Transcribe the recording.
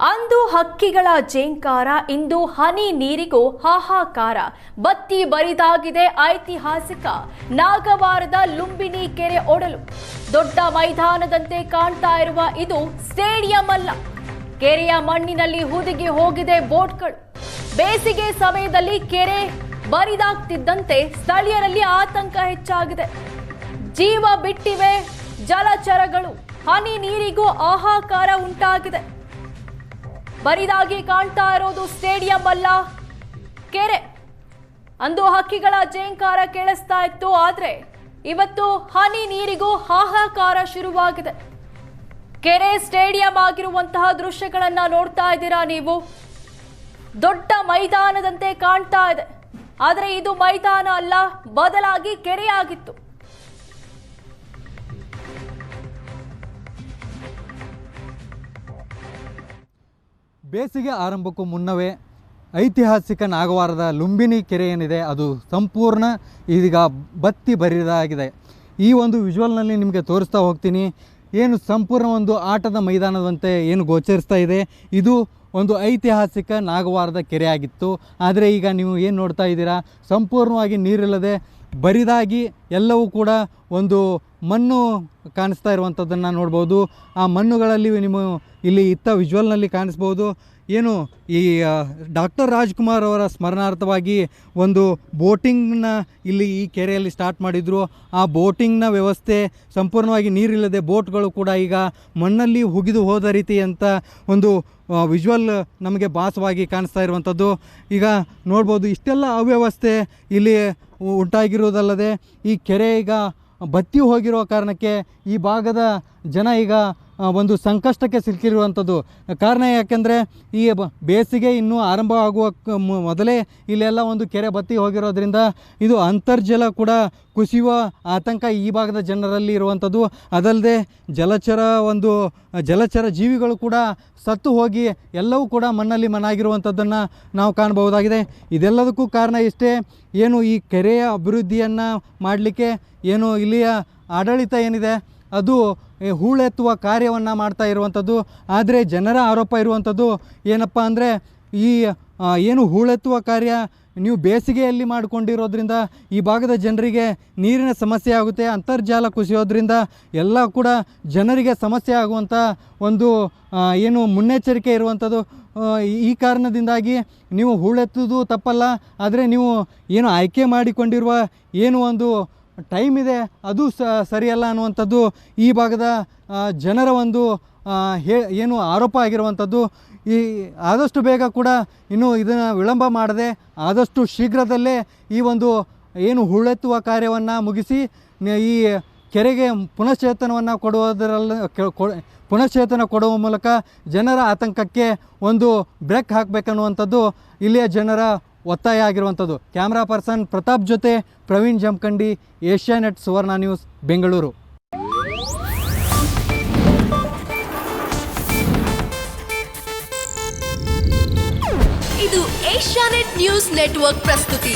ಅಂದು ಹಕ್ಕಿಗಳ ಜೇಂಕಾರ, ಇಂದು ಹನಿ ನೀರಿಗೂ ಹಾಹಾಕಾರ. ಬತ್ತಿ ಬರಿದಾಗಿದೆ ಐತಿಹಾಸಿಕ ನಾಗವಾರದ ಲುಂಬಿನಿ ಕೆರೆ ಒಡಲು. ದೊಡ್ಡ ಮೈದಾನದಂತೆ ಕಾಣ್ತಾ ಇರುವ ಇದು ಸ್ಟೇಡಿಯಂ ಅಲ್ಲ, ಕೆರೆಯ ಮಣ್ಣಿನಲ್ಲಿ ಹುದುಗಿ ಹೋಗಿದೆ ಬೋಟ್ಗಳು. ಬೇಸಿಗೆ ಸಮಯದಲ್ಲಿ ಕೆರೆ ಬರಿದಾಗ್ತಿದ್ದಂತೆ ಸ್ಥಳೀಯರಲ್ಲಿ ಆತಂಕ ಹೆಚ್ಚಾಗಿದೆ. ಜೀವ ಬಿಟ್ಟಿವೆ ಜಲಚರಗಳು. ಹನಿ ನೀರಿಗೂ ಹಾಹಾಕಾರ ಉಂಟಾಗಿದೆ. ಬರಿದಾಗಿ ಕಾಣ್ತಾ ಇರೋದು ಸ್ಟೇಡಿಯಂ ಅಲ್ಲ, ಕೆರೆ. ಅಂದು ಹಕ್ಕಿಗಳ ಜೇಂಕಾರ ಕೇಳಿಸ್ತಾ ಇತ್ತು, ಆದ್ರೆ ಇವತ್ತು ಹನಿ ನೀರಿಗೂ ಹಾಹಾಕಾರ ಶುರುವಾಗಿದೆ. ಕೆರೆ ಸ್ಟೇಡಿಯಂ ಆಗಿರುವಂತಹ ದೃಶ್ಯಗಳನ್ನ ನೋಡ್ತಾ ಇದ್ದೀರಾ ನೀವು. ದೊಡ್ಡ ಮೈದಾನದಂತೆ ಕಾಣ್ತಾ ಇದೆ, ಆದ್ರೆ ಇದು ಮೈದಾನ ಅಲ್ಲ, ಬದಲಾಗಿ ಕೆರೆಯಾಗಿತ್ತು. ಬೇಸಿಗೆ ಆರಂಭಕ್ಕೂ ಮುನ್ನವೇ ಐತಿಹಾಸಿಕ ನಾಗವಾರದ ಲುಂಬಿನಿ ಕೆರೆ ಏನಿದೆ ಅದು ಸಂಪೂರ್ಣ ಇದೀಗ ಬತ್ತಿ ಬರಿದಾಗಿದೆ. ಈ ಒಂದು ವಿಜುವಲ್ನಲ್ಲಿ ನಿಮಗೆ ತೋರಿಸ್ತಾ ಹೋಗ್ತೀನಿ. ಏನು ಸಂಪೂರ್ಣ ಒಂದು ಆಟದ ಮೈದಾನದಂತೆ ಏನು ಗೋಚರಿಸ್ತಾ ಇದೆ, ಇದು ಒಂದು ಐತಿಹಾಸಿಕ ನಾಗವಾರದ ಕೆರೆ ಆಗಿತ್ತು. ಆದರೆ ಈಗ ನೀವು ಏನು ನೋಡ್ತಾ ಇದ್ದೀರಾ, ಸಂಪೂರ್ಣವಾಗಿ ನೀರಿಲ್ಲದೆ ಬರಿದಾಗಿ ಎಲ್ಲವೂ ಕೂಡ ಒಂದು ಮಣ್ಣು ಕಾಣಿಸ್ತಾ ಇರುವಂಥದ್ದನ್ನು ನೋಡ್ಬೋದು. ಆ ಮಣ್ಣುಗಳಲ್ಲಿ ನೀವು ಇಲ್ಲಿ ಇತ್ತ ವಿಜುವಲ್ನಲ್ಲಿ ಕಾಣಿಸ್ಬೋದು. ಏನು ಈ ಡಾಕ್ಟರ್ ರಾಜ್ಕುಮಾರ್ ಅವರ ಸ್ಮರಣಾರ್ಥವಾಗಿ ಒಂದು ಬೋಟಿಂಗ್ನ ಇಲ್ಲಿ ಈ ಕೆರೆಯಲ್ಲಿ ಸ್ಟಾರ್ಟ್ ಮಾಡಿದರು. ಆ ಬೋಟಿಂಗ್ನ ವ್ಯವಸ್ಥೆ ಸಂಪೂರ್ಣವಾಗಿ ನೀರಿಲ್ಲದೆ ಬೋಟ್ಗಳು ಕೂಡ ಈಗ ಮಣ್ಣಲ್ಲಿ ಹುಗಿದು ಹೋದ ರೀತಿ ಅಂತ ಒಂದು ವಿಜುವಲ್ ನಮಗೆ ಭಾಸವಾಗಿ ಕಾಣಿಸ್ತಾ ಇರುವಂಥದ್ದು. ಈಗ ನೋಡ್ಬೋದು, ಇಷ್ಟೆಲ್ಲ ಅವ್ಯವಸ್ಥೆ ಇಲ್ಲಿ ಉಂಟಾಗಿರುವುದಲ್ಲದೆ ಈ ಕೆರೆ ಈಗ ಬತ್ತಿ ಹೋಗಿರುವ ಕಾರಣಕ್ಕೆ ಈ ಭಾಗದ ಜನ ಈಗ ಒಂದು ಸಂಕಷ್ಟಕ್ಕೆ ಸಿಲುಕಿರುವಂಥದ್ದು. ಕಾರಣ ಯಾಕೆಂದರೆ ಈ ಬೇಸಿಗೆ ಇನ್ನೂ ಆರಂಭವಾಗುವ ಮೊದಲೇ ಇಲ್ಲೆಲ್ಲ ಒಂದು ಕೆರೆ ಬತ್ತಿ ಹೋಗಿರೋದ್ರಿಂದ ಇದು ಅಂತರ್ಜಲ ಕೂಡ ಕುಸಿಯುವ ಆತಂಕ ಈ ಭಾಗದ ಜನರಲ್ಲಿ ಇರುವಂಥದ್ದು. ಅದಲ್ಲದೆ ಜಲಚರ ಜೀವಿಗಳು ಕೂಡ ಸತ್ತು ಹೋಗಿ ಎಲ್ಲವೂ ಕೂಡ ಮಣ್ಣಲ್ಲಿ ಮಣ್ಣಾಗಿರುವಂಥದ್ದನ್ನು ನಾವು ಕಾಣಬಹುದಾಗಿದೆ. ಇದೆಲ್ಲದಕ್ಕೂ ಕಾರಣ ಇಷ್ಟೇ, ಏನು ಈ ಕೆರೆಯ ಅಭಿವೃದ್ಧಿಯನ್ನು ಮಾಡಲಿಕ್ಕೆ ಏನು ಇಲ್ಲಿಯ ಆಡಳಿತ ಏನಿದೆ ಅದು ಹೂಳೆತ್ತುವ ಕಾರ್ಯವನ್ನು ಮಾಡ್ತಾ ಇರುವಂಥದ್ದು. ಆದರೆ ಜನರ ಆರೋಪ ಇರುವಂಥದ್ದು ಏನಪ್ಪ ಅಂದರೆ, ಈ ಏನು ಹೂಳೆತ್ತುವ ಕಾರ್ಯ ನೀವು ಬೇಸಿಗೆಯಲ್ಲಿ ಮಾಡಿಕೊಂಡಿರೋದ್ರಿಂದ ಈ ಭಾಗದ ಜನರಿಗೆ ನೀರಿನ ಸಮಸ್ಯೆ ಆಗುತ್ತೆ, ಅಂತರ್ಜಲ ಕುಸಿಯೋದ್ರಿಂದ ಎಲ್ಲ ಕೂಡ ಜನರಿಗೆ ಸಮಸ್ಯೆ ಆಗುವಂಥ ಒಂದು ಏನು ಮುನ್ನೆಚ್ಚರಿಕೆ ಇರುವಂಥದ್ದು. ಈ ಕಾರಣದಿಂದಾಗಿ ನೀವು ಹೂಳೆತ್ತುವುದು ತಪ್ಪಲ್ಲ, ಆದರೆ ನೀವು ಏನು ಆಯ್ಕೆ ಮಾಡಿಕೊಂಡಿರುವ ಏನು ಒಂದು ಟೈಮ್ ಇದೆ ಅದು ಸರಿಯಲ್ಲ ಅನ್ನುವಂಥದ್ದು ಈ ಭಾಗದ ಜನರ ಒಂದು ಏನು ಆರೋಪ ಆಗಿರುವಂಥದ್ದು. ಆದಷ್ಟು ಬೇಗ ಕೂಡ ಇನ್ನು ಇದನ್ನು ವಿಳಂಬ ಮಾಡದೆ ಆದಷ್ಟು ಶೀಘ್ರದಲ್ಲೇ ಈ ಒಂದು ಏನು ಹೂಳೆತ್ತುವ ಕಾರ್ಯವನ್ನು ಮುಗಿಸಿ ಈ ಕೆರೆಗೆ ಪುನಶ್ಚೇತನ ಕೊಡುವ ಮೂಲಕ ಜನರ ಆತಂಕಕ್ಕೆ ಒಂದು ಬ್ರೇಕ್ ಹಾಕಬೇಕನ್ನುವಂಥದ್ದು ಇಲ್ಲಿಯ ಜನರ ಒತ್ತಾಯ ಆಗಿರುವಂಥದ್ದು. ಕ್ಯಾಮ್ರಾ ಪರ್ಸನ್ ಪ್ರತಾಪ್ ಜೊತೆ ಪ್ರವೀಣ್ ಜಮಖಂಡಿ, ಏಷ್ಯಾನೆಟ್ ಸುವರ್ಣ ನ್ಯೂಸ್, ಬೆಂಗಳೂರು. ಇದು ಏಷ್ಯಾನೆಟ್ ನ್ಯೂಸ್ ನೆಟ್ವರ್ಕ್ ಪ್ರಸ್ತುತಿ.